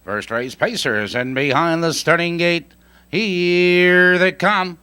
First race Pacers, and behind the starting gate, here they come.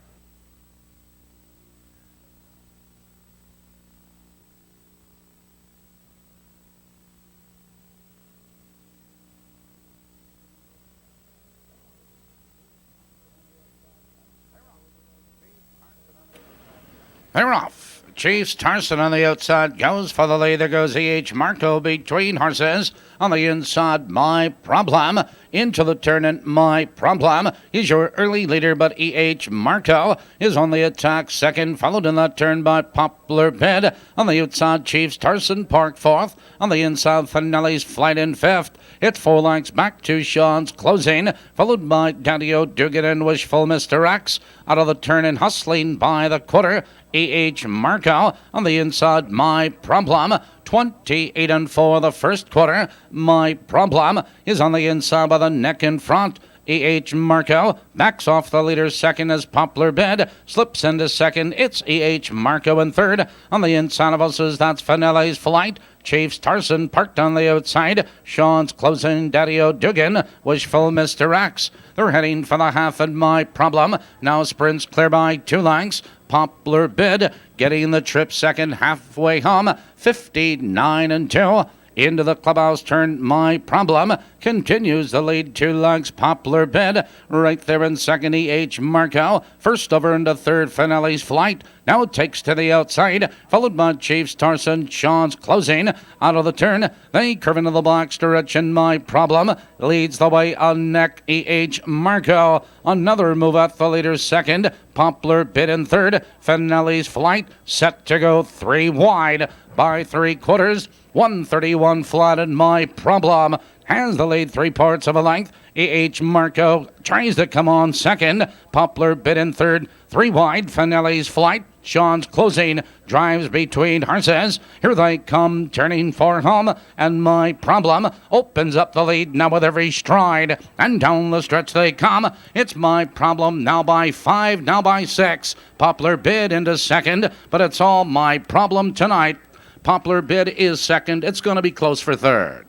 They're off. Chiefs Tarson on the outside goes for the lead. There goes E.H. Marco between horses. On the inside, My Problem. Into the turn, and My Problem is your early leader, but E.H. Marco is on the attack second, followed in that turn by Poplar Bed. On the outside, Chiefs Tarson Park fourth. On the inside, Finale's Flight in fifth. It's 4 lengths back to Sean's Closing, followed by Daddy-O Dugan and Wishful Mr. X. Out of the turn and hustling by the quarter, E.H. Marco. On the inside, My Problem. 28 and 4 the first quarter. My Problem is on the inside by the neck in front. E.H. Marco backs off the leader second as Poplar Bed slips into second. It's E.H. Marco in third. On the inside of us is that's Finale's Flight. Chiefs Tarson parked on the outside. Sean's Closing, Daddy-O Dugan, Wishful Mr. X. They're heading for the half and My Problem. Now sprints clear by 2 lengths. Poplar Bid getting the trip second, halfway home, 59 and 2. Into the clubhouse turn, My Problem continues the lead 2 lengths. Poplar Bed right there in second. E.H. Marco first over into third. Finale's Flight now takes to the outside, followed by Chiefs Tarson. Sean's Closing out of the turn. They curve into the box direction. My Problem leads the way on neck. E.H. Marco another move at the leader second. Poplar Bid in third. Finale's Flight set to go 3 wide by 3/4. 131 flat, and My Problem has the lead 3 parts of a length. E.H. Marco tries to come on second. Poplar Bid in third. 3 wide. Finale's Flight. Sean's Closing drives between horses. Here they come, turning for home, and My Problem opens up the lead now with every stride. And down the stretch they come. It's My Problem now by 5, now by 6. Poplar Bid into second, but it's all My Problem tonight. Poplar Bid is second. It's going to be close for third.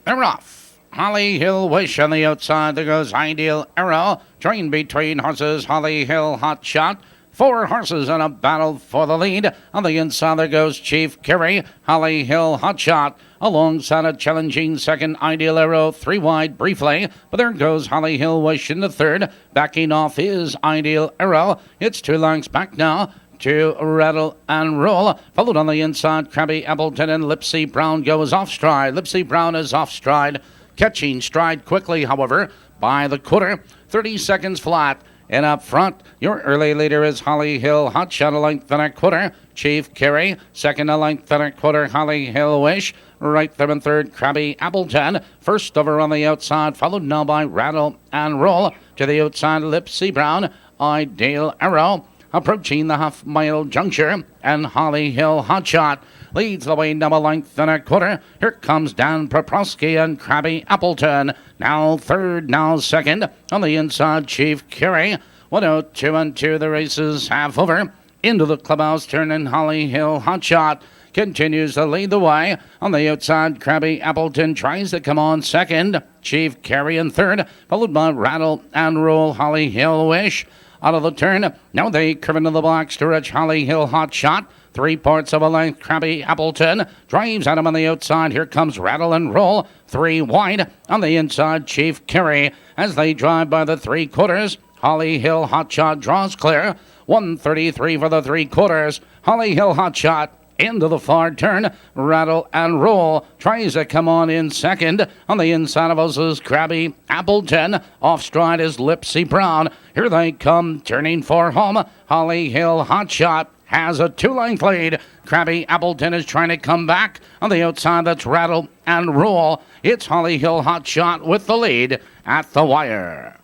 They're off. Holly Hill Wish on the outside. There goes Ideal Arrow. Trained between horses. Holly Hill Hot Shot. 4 horses in a battle for the lead. On the inside there goes Chief Kerry. Holly Hill Hot Shot. Alongside a challenging second, Ideal Arrow. 3 wide briefly. But there goes Holly Hill Wish in the third. Backing off is Ideal Arrow. It's 2 lengths back now to Rattle and Roll. Followed on the inside, Krabby Appleton, and Lipsy Brown goes off stride. Lipsy Brown is off stride. Catching stride quickly, however, by the quarter. 30 seconds flat. And up front, your early leader is Holly Hill Hot Shot, a length and a quarter. Chief Kerry, second, a length and a quarter. Holly Hill Wish, right there in third. Krabby Appleton, first over on the outside, followed now by Rattle and Roll. To the outside, Lipsy Brown, Ideal Arrow. Approaching the half-mile juncture, and Holly Hill Hot Shot leads the way now a length and a quarter. Here comes Dan Proprosky and Krabby Appleton. Now third, now second. On the inside, Chief Kerry. 102 and 2, the race is half over. Into the clubhouse turn, and Holly Hill Hot Shot continues to lead the way. On the outside, Krabby Appleton tries to come on second. Chief Kerry in third, followed by Rattle and Roll. Holly Hill Wish out of the turn. Now they curve into the box to reach Holly Hill Hot Shot. 3 parts of a length. Krabby Appleton drives at him on the outside. Here comes Rattle and Roll. 3 wide. On the inside, Chief Kerry as they drive by the 3/4. Holly Hill Hot Shot draws clear. 133 for the 3/4. Holly Hill Hot Shot into the far turn. Rattle and Roll tries to come on in second. On the inside of us is Krabby Appleton. Off stride is Lipsy Brown. Here they come, turning for home. Holly Hill Hot Shot has a 2-length lead. Krabby Appleton is trying to come back. On the outside, that's Rattle and Roll. It's Holly Hill Hot Shot with the lead at the wire.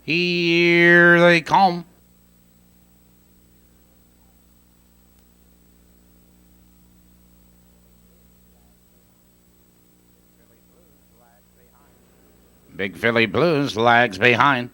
Here they come. Big Philly Blues lags behind.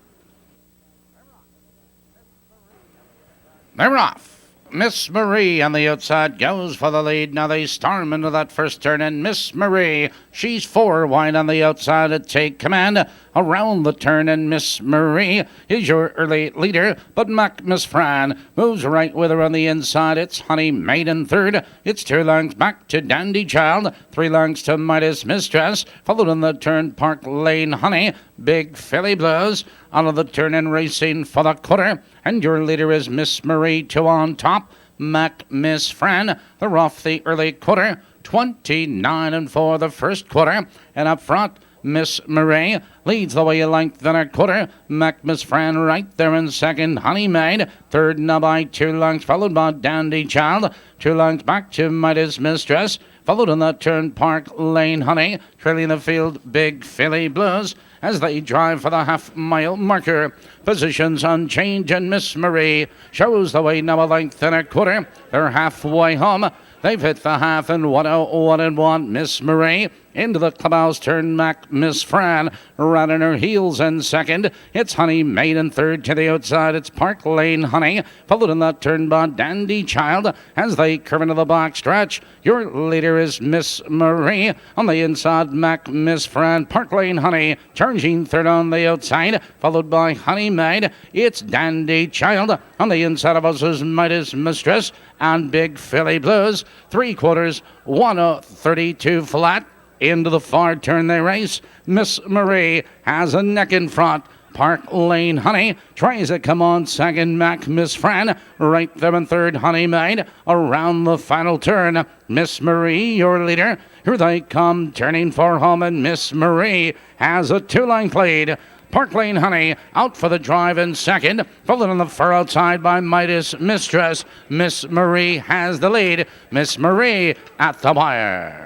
They're off. Miss Marie on the outside goes for the lead. Now they storm into that first turn, and Miss Marie, she's 4 wide on the outside to take command around the turn, and Miss Marie is your early leader, but Miss Fran moves right with her on the inside. It's Honey Maid in third. It's 2 lengths back to Dandy Child, 3 lengths to Midas Mistress, followed in the turn Park Lane Honey, Big Philly Blues out of the turn and racing for the quarter, and your leader is Miss Marie, 2 on top. Miss Fran, they're off the early quarter, 29-4 the first quarter, and up front Miss Marie leads the way a length and a quarter. Miss Fran right there in second. Honey Maid third now by 2 lengths, followed by Dandy Child. 2 lengths back to Midas Mistress, followed in that turn Park Lane Honey, trailing the field Big Philly Blues as they drive for the half-mile marker. Positions unchanged, and Miss Marie shows the way now a length and a quarter. They're halfway home. They've hit the half and 101. Miss Marie into the clubhouse turn back. Miss Fran right on her heels in second. It's Honey Maid in third. To the outside, it's Park Lane Honey, followed in that turn by Dandy Child as they curve into the box stretch. Your leader is Miss Marie. On the inside, Miss Fran. Park Lane Honey charging third on the outside, followed by Honey Maid. It's Dandy Child. On the inside of us is Midas Mistress and Big Philly Blues. 3/4, 132 flat. Into the far turn they race. Miss Marie has a neck in front. Park Lane Honey tries to come on second. Miss Fran right there in third. Honey Maid around the final turn. Miss Marie, your leader. Here they come, turning for home, and Miss Marie has a 2-length lead. Park Lane Honey out for the drive in second, followed on the far outside by Midas Mistress. Miss Marie has the lead. Miss Marie at the wire.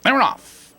They're off.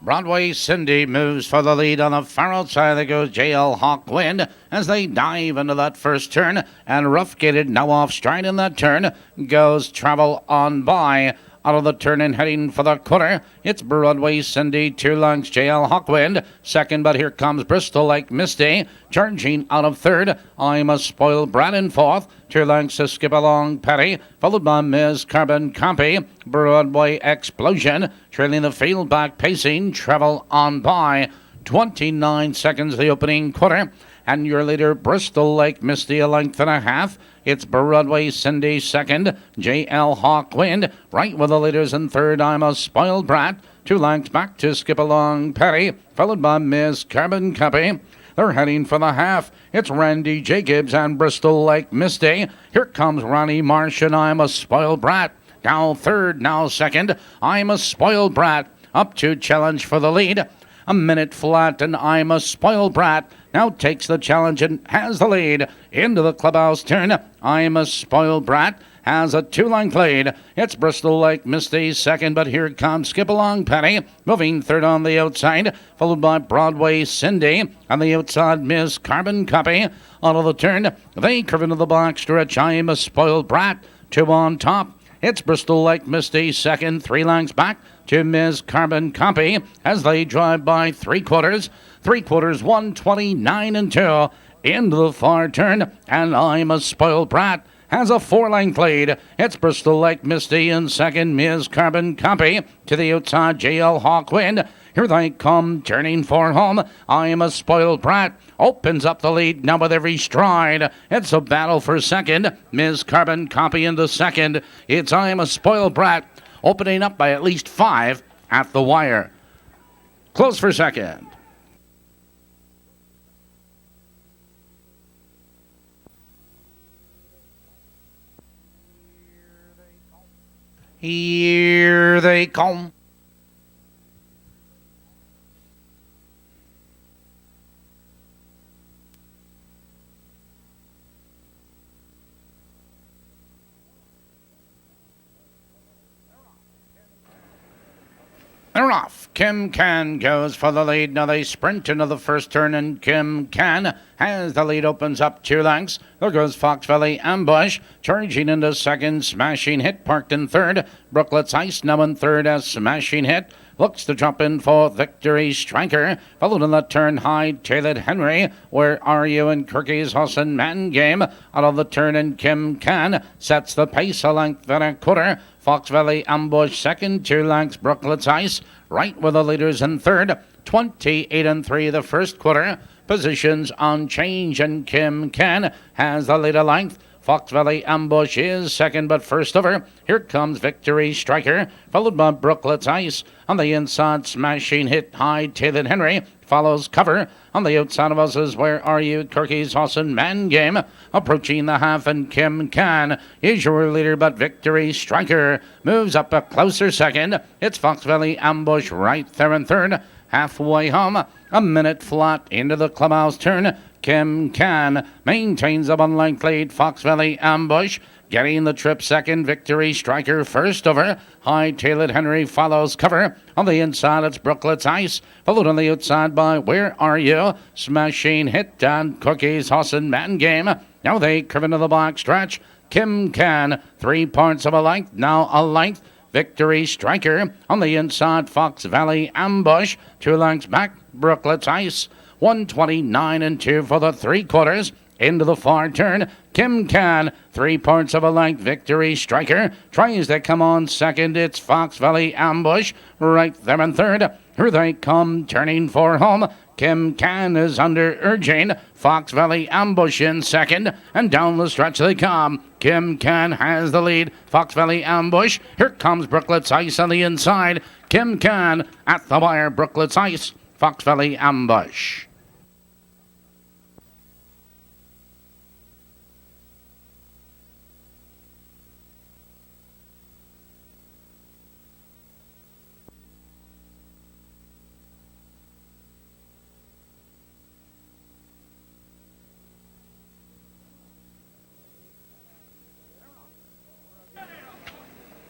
Broadway Cindy moves for the lead on the far outside. There goes JL Hawkwind as they dive into that first turn. And Rough Gated now off stride in that turn goes Travel On By. Out of the turn and heading for the quarter, it's Broadway Cindy, 2 lengths, JL Hawkwind. Second, but here comes Bristol Lake Misty, charging out of third. I'm a Spoiled Brat in fourth. 2 lengths to Skip Along Petty, followed by Ms. Carbon Copy. Broadway Explosion, trailing the field back, pacing, Travel On By. 29 seconds the opening quarter. And your leader, Bristol Lake Misty, a length and a half. It's Broadway Cindy second, J.L. Hawkwind, right with the leaders in third. I'm a Spoiled Brat, 2 lengths back to Skip Along Petty, followed by Ms. Carbon Copy. They're heading for the half. It's Randy Jacobs and Bristol Lake Misty. Here comes Ronnie Marsh and I'm a Spoiled Brat. Now third, now second. I'm a Spoiled Brat. Up to challenge for the lead. A minute flat, and I'm a Spoiled Brat now takes the challenge and has the lead. Into the clubhouse turn, I'm a Spoiled Brat has a 2-length lead. It's Bristol Lake Misty second, but here comes Skip Along Penny, moving third on the outside, followed by Broadway Cindy. On the outside, Miss Carbon Copy. Out of the turn, they curve into the box stretch. I'm a Spoiled Brat, 2 on top. It's Bristol Lake Misty second, 3 lengths back to Ms. Carbon Copy as they drive by 3/4. 3/4, 129-2 into the far turn, and I'm a Spoiled Brat has a 4-length lead. It's Bristol Lake Misty in second, Ms. Carbon Copy. To the outside, J.L. Hawkwind. Here they come, turning for home. I am a Spoiled Brat. Opens up the lead now with every stride. It's a battle for second. Ms. Carbon Copy into second. It's I am a Spoiled Brat, opening up by at least 5 at the wire. Close for second. Here they come. They're off. Kim Can goes for the lead. Now they sprint into the first turn, and Kim Can has the lead, opens up 2 lengths. There goes Fox Valley Ambush, charging into second. Smashing Hit parked in third. Brooklet's Ice now in third as Smashing Hit looks to drop in for Victory Striker. Followed in the turn, High-Tailed Henry. Where Are You? And Kirky's Horse and Man Game. Out of the turn, and Kim Can sets the pace, a length and a quarter. Fox Valley Ambush second, 2 lengths. Brooklet's Ice right with the leaders in third. 28-3 the first quarter. Positions on change, and Kim Can has the lead a length. Fox Valley Ambush is second, but first over, here comes Victory Striker, followed by Brooklet's Ice. On the inside, Smashing Hit, High-Tailed Henry follows cover. On the outside of us is Where Are You? Kirky's Horse and Man Game. Approaching the half, and Kim Can is your leader, but Victory Striker moves up a closer second. It's Fox Valley Ambush right there in third. Halfway home, a minute flat into the clubhouse turn. Kim Can maintains a 1-length lead. Fox Valley Ambush getting the trip second. Victory Striker first over. High-Tailed Henry follows cover. On the inside, it's Brooklet's Ice, followed on the outside by Where Are You? Smashing Hit and Kirky's Horse and Man Game. Now they curve into the back stretch. Kim Can, 3 parts of a length, now a length. Victory Striker on the inside, Fox Valley Ambush, 2 lengths back. Brooklet's Ice, 129-2 for the 3 quarters. Into the far turn, Kim Can, 3 parts of a length. Victory Striker tries to come on second. It's Fox Valley Ambush right there in third. Here they come, turning for home. Kim Can is under urging. Fox Valley Ambush in second, and down the stretch they come. Kim Can has the lead. Fox Valley Ambush. Here comes Brooklet's Ice on the inside. Kim Can at the wire. Brooklet's Ice, Fox Valley Ambush.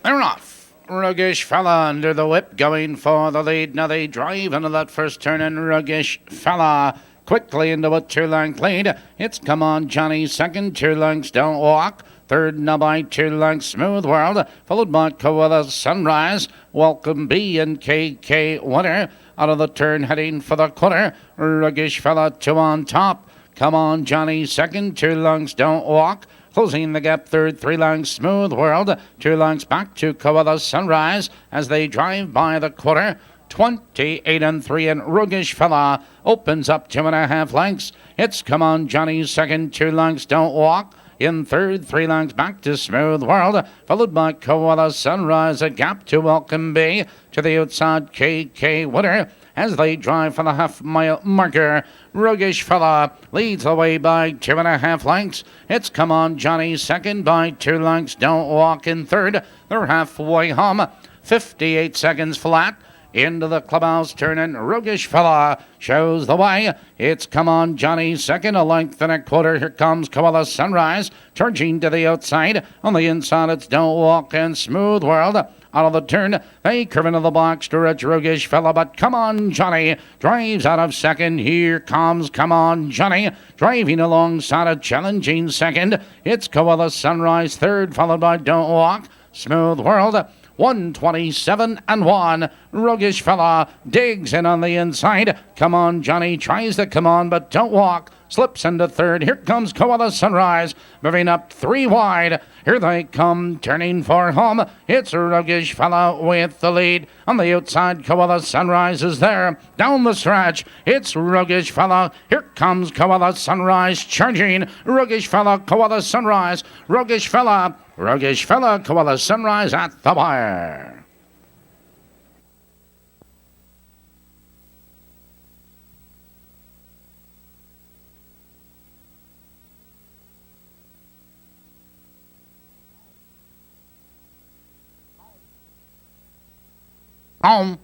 They're off. Ruggish Fella under the whip, going for the lead. Now they drive into that first turn, and Ruggish Fella quickly into a 2-length lead. It's Come On Johnny second, 2 lengths Don't Walk. Third now by 2 lengths Smooth World, followed by Koala Sunrise, Welcome Bee, and KK Winner. Out of the turn, heading for the quarter, Ruggish Fella 2 on top. Come On Johnny second, 2 lengths Don't Walk. Closing the gap third, 3 lengths Smooth World, 2 lengths back to Koala Sunrise as they drive by the quarter. 28-3, and Ruggish Fella opens up 2.5 lengths. It's Come On Johnny second, 2 lengths Don't Walk. In third, 3 lengths back to Smooth World, followed by Koala Sunrise, a gap to Welcome Bee. To the outside, KK Winner as they drive for the half-mile marker. Ruggish Fella leads the way by 2.5 lengths. It's Come On Johnny second by 2 lengths. Don't Walk in third. They're halfway home. 58 seconds flat. Into the clubhouse turn, and Ruggish Fella shows the way. It's Come On Johnny second, a length and a quarter. Here comes Koala Sunrise, charging to the outside. On the inside, it's Don't Walk and Smooth World. Out of the turn, they curve into the box to reach Ruggish Fella, but Come On Johnny drives out of second. Here comes Come On Johnny, driving alongside a challenging second. It's Koala Sunrise third, followed by Don't Walk, Smooth World. 127-1. Ruggish Fella digs in on the inside. Come On Johnny tries to come on, but Don't Walk slips into third. Here comes Koala Sunrise, moving up 3 wide. Here they come, turning for home. It's Ruggish Fella with the lead. On the outside, Koala Sunrise is there. Down the stretch, it's Ruggish Fella. Here comes Koala Sunrise charging. Ruggish Fella, Koala Sunrise. Ruggish Fella, Koala Sunrise at the wire. Home.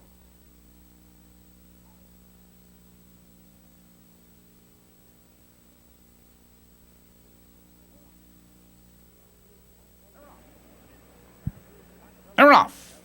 They're off.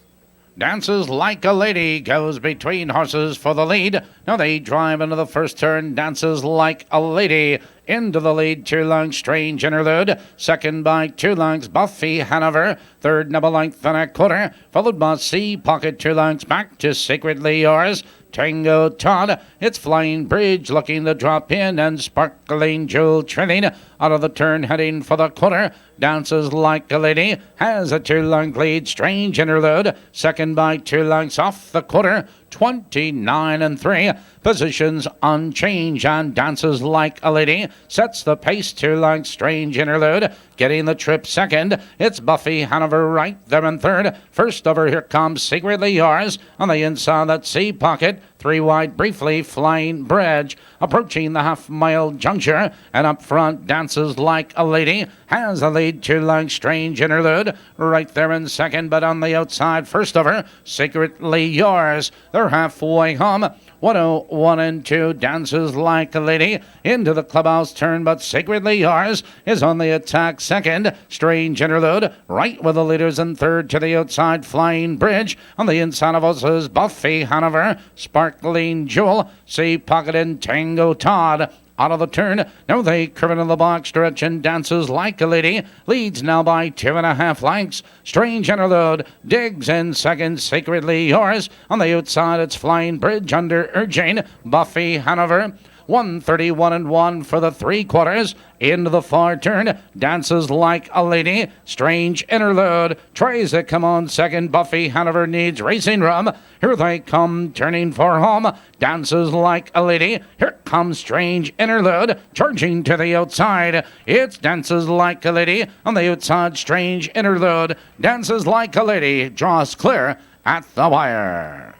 Dances Like a Lady goes between horses for the lead. Now they drive into the first turn. Dances Like a Lady into the lead. 2 lengths Strange Interlude. Second by 2 lengths Buffy Hanover. Third double length and a quarter. Followed by Sea Pocket 2 lengths back to Secretly Yours. Tango Todd, it's Flying Bridge looking to drop in, and Sparkling Jewel trailing out of the turn heading for the quarter. Dances Like a Lady has a 2-length lead. Strange Interlude, second by 2 lengths off the quarter. 29 and 3. Positions unchanged, and Dances Like a Lady sets the pace. 2 lengths Strange Interlude getting the trip second. It's Buffy Hanover right there in third. First over, here comes Secretly Yours. On the inside, that Sea Pocket. 3 wide, briefly Flying Bridge. Approaching the half-mile juncture, and up front, Dances Like a Lady has a lead. 2 lengths Strange Interlude right there in second, but on the outside, first over, Secretly Yours. They're halfway home. 101 and 2, Dances Like a Lady into the clubhouse turn, but Secretly Yours is on the attack second. Strange Interlude right with the leaders in third. To the outside, Flying Bridge. On the inside of us is Buffy Hanover, Sparkling Jewel, Sea Pocket, and Tango Todd. Out of the turn, now they curve into the box stretch, and Dances Like a Lady leads now by 2.5 lengths. Strange Interlude digs in second. Secretly Yours on the outside, it's Flying Bridge under urging Buffy Hanover. 131 and 1 for the 3/4. Into the far turn, Dances Like a Lady. Strange Interlude tries to come on second. Buffy Hanover needs racing room. Here they come, turning for home. Dances Like a Lady. Here comes Strange Interlude, charging to the outside. It's Dances Like a Lady on the outside. Strange Interlude. Dances Like a Lady draws clear at the wire.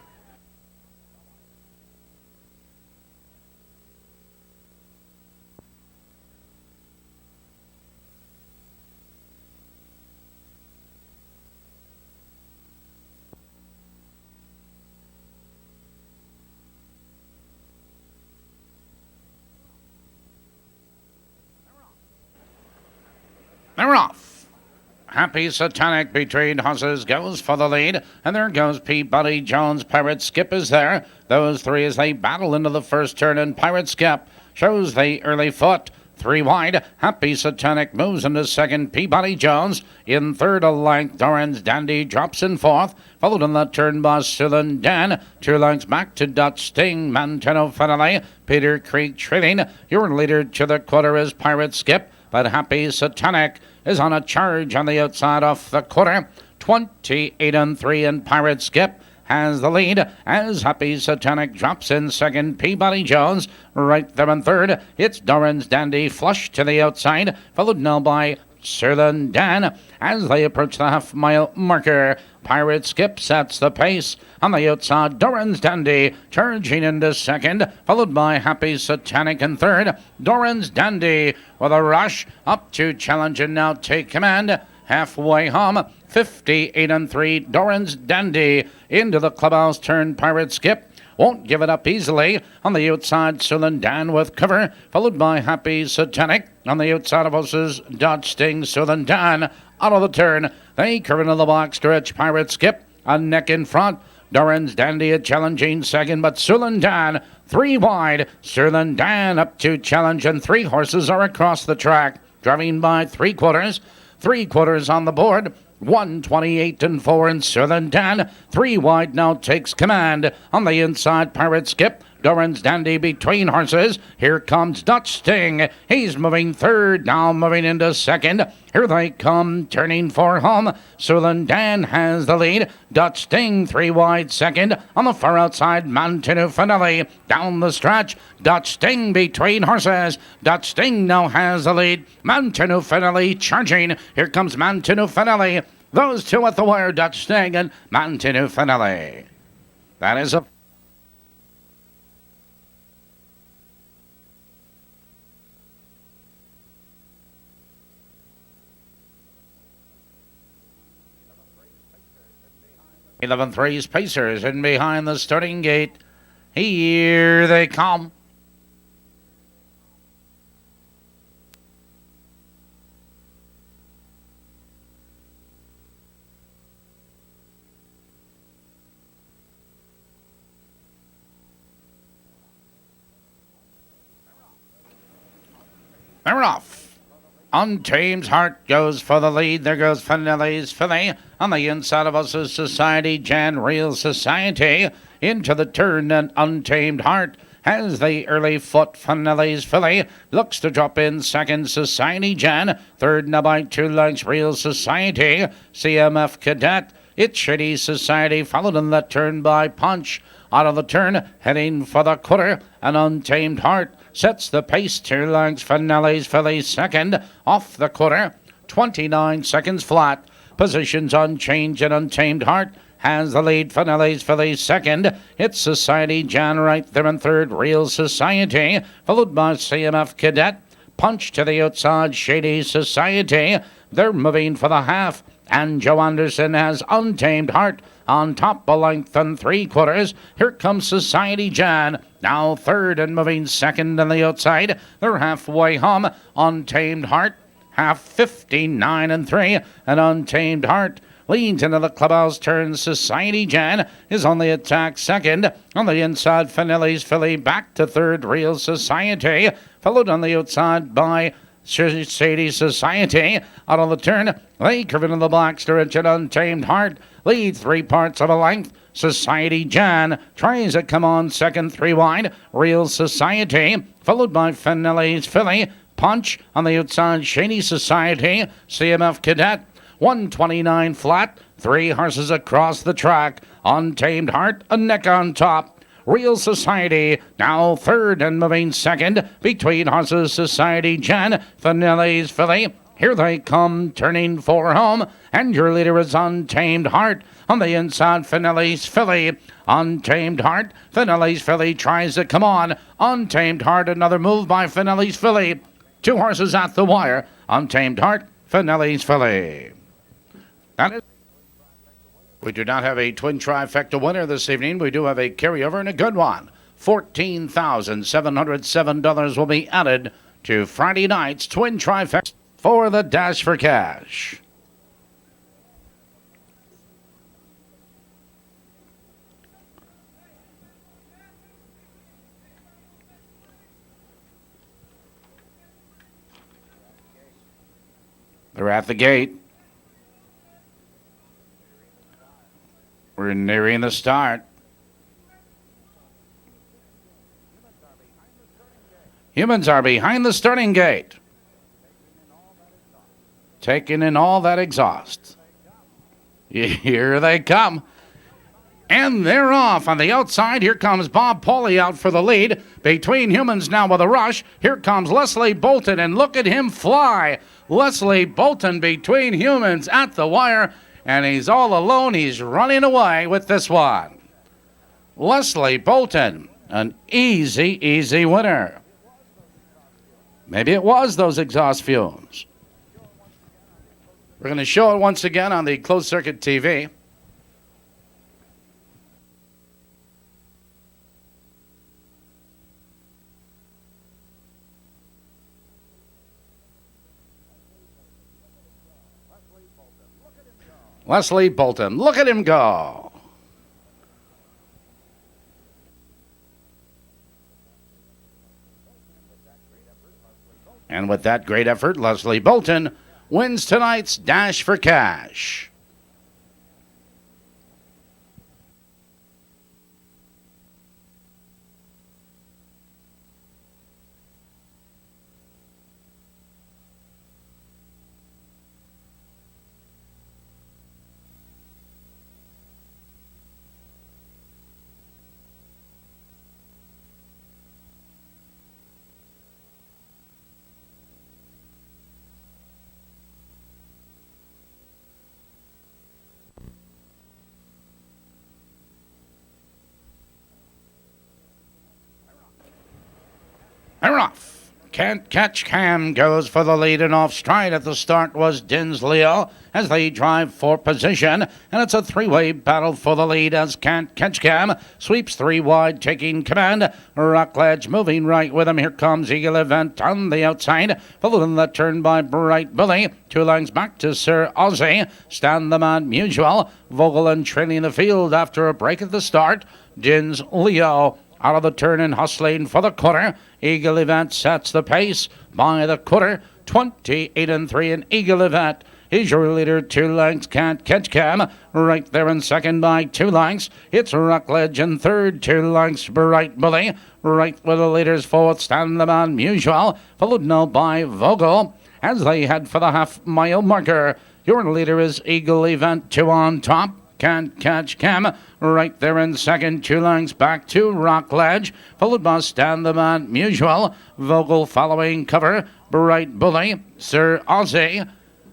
They're off. Happy Satanic between horses goes for the lead, and there goes Peabody Jones. Pirate Skip is there. Those 3 as they battle into the first turn, and Pirate Skip shows the early foot. 3 wide, Happy Satanic moves into second. Peabody Jones in third. A length, Doran's Dandy drops in fourth. Followed on that turn by Southern Dan. 2 lengths back to Dutch Sting. Manteno Finale. Peter Creek trailing. Your leader to the quarter is Pirate Skip, but Happy Satanic is on a charge on the outside off the quarter. 28 and 3, and Pirate Skip has the lead as Happy Satanic drops in second. Peabody Jones right there in third. It's Doran's Dandy flush to the outside, followed now by Sirlin Dan as they approach the half-mile marker. Pirate Skip sets the pace. On the outside, Doran's Dandy charging into second, followed by Happy Satanic in third. Doran's Dandy with a rush up to challenge and now take command. Halfway home, 58 and 3, Doran's Dandy into the clubhouse turn. Pirate Skip won't give it up easily. On the outside, Sullen Dan with cover, followed by Happy Satanic. On the outside of us is Dodge Sting. Sullen Dan out of the turn. They curve into the box stretch. Pirate Skip a neck in front. Doran's Dandy a challenging second, but Sullen Dan 3 wide. Sullen Dan up to challenge, and 3 horses are across the track, driving by 3/4. 3/4 on the board. 128 and 4, and Southern Dan 3 wide now takes command. On the inside, Pirate Skip. Doran's Dandy between horses. Here comes Dutch Sting. He's moving third, now moving into second. Here they come, turning for home. Southern Dan has the lead. Dutch Sting 3 wide second. On the far outside, Mantenu Finale. Down the stretch, Dutch Sting between horses. Dutch Sting now has the lead. Mantenu Finale charging. Here comes Mantenu Finale. Those 2 at the wire, Dutch Sting and Mantenu Finale. That is a 11-3's Pacers in behind the starting gate. Here they come. They're off. Untamed Heart goes for the lead. There goes Finelli's Filly. On the inside of us is Society Jan, Real Society. Into the turn, and Untamed Heart has the early foot. Finelli's Filly looks to drop in second. Society Jan. Third now by 2 lengths. Real Society. CMF Cadet. It's Shady Society, followed in that turn by Punch. Out of the turn, heading for the quarter, an Untamed Heart sets the pace. 2 lengths, Finelli's Filly second. Off the quarter, 29 seconds flat. Positions unchanged, and Untamed Heart has the lead. Finelli's Filly second. It's Society Jan right there in third. Real Society, followed by CMF Cadet. Punch to the outside, Shady Society. They're moving for the half. And Joe Anderson has Untamed Heart on top, a length and 3/4. Here comes Society Jan, now third and moving second on the outside. They're halfway home. Untamed Heart, half 59 3, and Untamed Heart leads into the clubhouse turn. Society Jan is on the attack second. On the inside, Finelli's Filly back to third. Real Society, followed on the outside by Shady Society. Out on the turn, they curve into the black stretch, and Untamed Heart leads 3 parts of a length. Society Jan tries to come on second, 3 wide. Real Society, followed by Finelli's Filly. Punch on the outside, Shady Society. CMF Cadet, 129 flat. 3 horses across the track. Untamed Heart, a neck on top. Real Society, now third and moving second. Between horses, Society Jan, Finelli's Filly. Here they come, turning for home. And your leader is Untamed Heart. On the inside, Finelli's Filly. Untamed Heart. Finelli's Filly tries to come on. Untamed Heart, another move by Finelli's Filly. 2 horses at the wire. Untamed Heart, Finelli's Filly. That is. We do not have a twin trifecta winner this evening. We do have a carryover and a good one. $14,707 will be added to Friday night's twin trifecta for the Dash for Cash. They're at the gate. We're nearing the start. Humans are behind the starting gate, taking in all that exhaust. Here they come. And they're off. On the outside, here comes Bob Pauly out for the lead. Between Humans now with a rush. Here comes Leslie Bolton, and look at him fly. Leslie Bolton between Humans at the wire. And he's all alone. He's running away with this one. Leslie Bolton, an easy winner. Maybe it was those exhaust fumes. We're going to show it once again on the closed circuit TV. Leslie Bolton, look at him go. And with that great effort, Leslie Bolton wins tonight's Dash for Cash. They're off. Can't Catch Cam goes for the lead, and off stride at the start was Dinsleo as they drive for position, and it's a three-way battle for the lead as Can't Catch Cam sweeps three wide, taking command. Rockledge moving right with him. Here comes Eagle Event on the outside, followed in the turn by Bright Billy. 2 lengths back to Sir Ozzy. Stand the Man Mutual. Vogeland trailing the field after a break at the start. Dinsleo out of the turn and hustling for the quarter. Eagle Event sets the pace by the quarter. 28-3 in Eagle Event. He's your leader, 2 lengths. Can't Catch Cam right there in second by 2 lengths. It's Rockledge in third, 2 lengths. Bright Bully right with the leaders. Fourth, Stand the Man Mutual, followed now by Vogel as they head for the half-mile marker. Your leader is Eagle Event, 2 on top. Can't Catch Cam right there in second, 2 lengths back to Rockledge, followed by Stand the Man Mutual. Vogel following cover. Bright Bully, Sir Ozzy.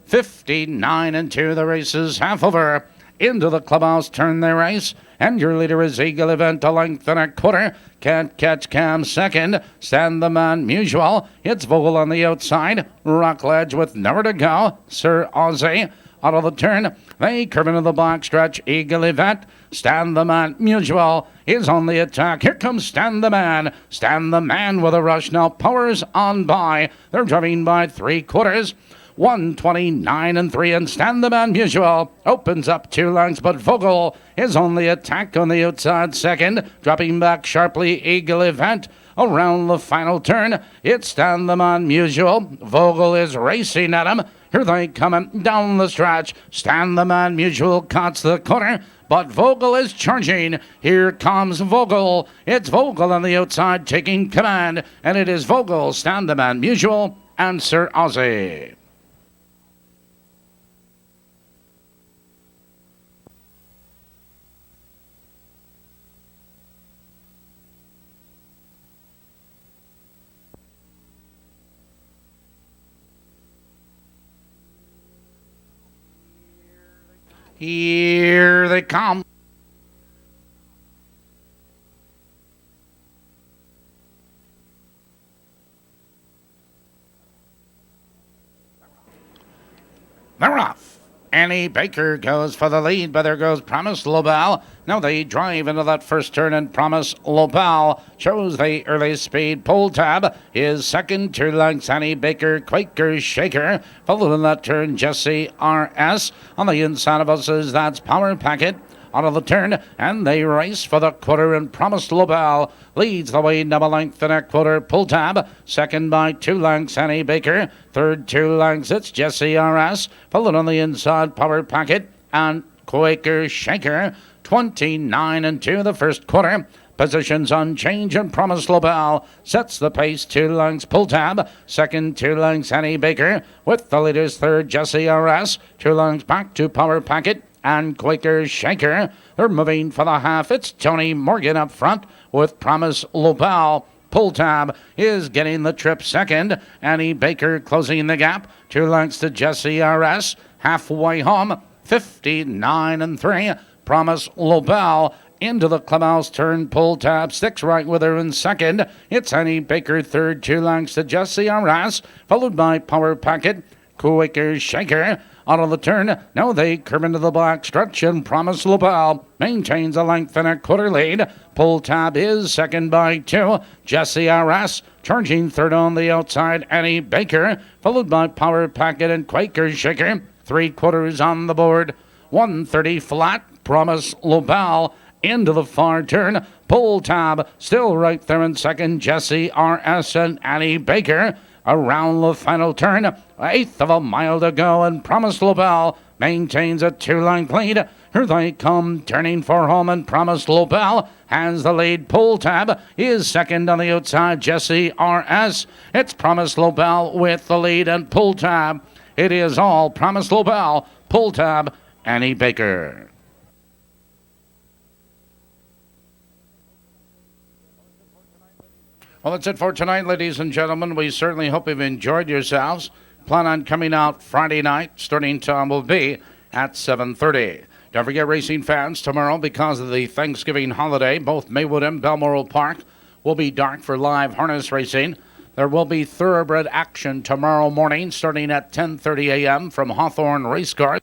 59-2, the race is half over. Into the clubhouse turn they race, and your leader is Eagle Event, a length and a quarter. Can't Catch Cam second. Stand the Man Mutual. It's Vogel on the outside. Rockledge with nowhere to go. Sir Ozzy out of the turn. They curve into the back stretch. Eagle Event. Stand the Man Mutual is on the attack. Here comes Stand the Man. Stand the Man with a rush now. Powers on by. They're driving by 3/4. 129-3, and Stand the Man Mutual opens up 2 lengths, but Vogel is on the attack on the outside second, dropping back sharply. Eagle Event around the final turn. It's Stand the Man Mutual. Vogel is racing at him. Here they come down the stretch. Stand the Man Mutual cuts the corner, but Vogel is charging. Here comes Vogel. It's Vogel on the outside taking command, and it is Vogel, Stand the Man Mutual, and Sir Ozzy. Here they come. They're off. Annie Baker goes for the lead, but there goes Promise Lobel. Now they drive into that first turn, and Promise Lobel shows the early speed. Pull Tab is second, 2 lengths. Annie Baker, Quaker Shaker, followed in that turn Jesse R.S. On the inside of us is that's Power Packet. Out of the turn, and they race for the quarter, and Promise Lobel leads the way, double length and a quarter. Pull Tab second by 2 lengths. Annie Baker third, 2 lengths. It's Jesse R.S. followed on the inside Power Packet and Quaker Shaker. 29-2 the first quarter. Positions on change, and Promise Lobel sets the pace. 2 lengths. Pull Tab second, 2 lengths. Annie Baker with the leaders third. Jesse R.S. 2 lengths back to Power Packet and Quaker Shaker. They're moving for the half. It's Tony Morgan up front with Promise Lobel. Pull Tab is getting the trip second. Annie Baker closing the gap. 2 lengths to Jesse R.S. Halfway home, 59-3. Promise Lobel into the clubhouse turn. Pull Tab sticks right with her in second. It's Annie Baker third, 2 lengths to Jesse R.S. followed by Power Packet. Quaker Shaker out of the turn. Now they curve into the black stretch, and Promise Lobel maintains a length and a quarter lead. Pull Tab is second by 2. Jesse R.S. charging third on the outside. Annie Baker followed by Power Packet and Quaker Shaker. 3/4 on the board. 130 flat. Promise Lobel into the far turn. Pull Tab still right there in second. Jesse R.S. and Annie Baker around the final turn. 1/8 of a mile to go, and Promise Lobel maintains a 2-length lead. Here they come, turning for home, and Promise Lobel has the lead. Pull Tab is second on the outside. Jesse R.S. It's Promise Lobel with the lead, and Pull Tab. It is all Promise Lobel, Pull Tab, Annie Baker. Well, that's it for tonight, ladies and gentlemen. We certainly hope you've enjoyed yourselves. Plan on coming out Friday night. Starting time will be at 7:30. Don't forget, racing fans, tomorrow, because of the Thanksgiving holiday, both Maywood and Balmoral Park will be dark for live harness racing. There will be thoroughbred action tomorrow morning starting at 10:30 a.m. from Hawthorne Racecourse.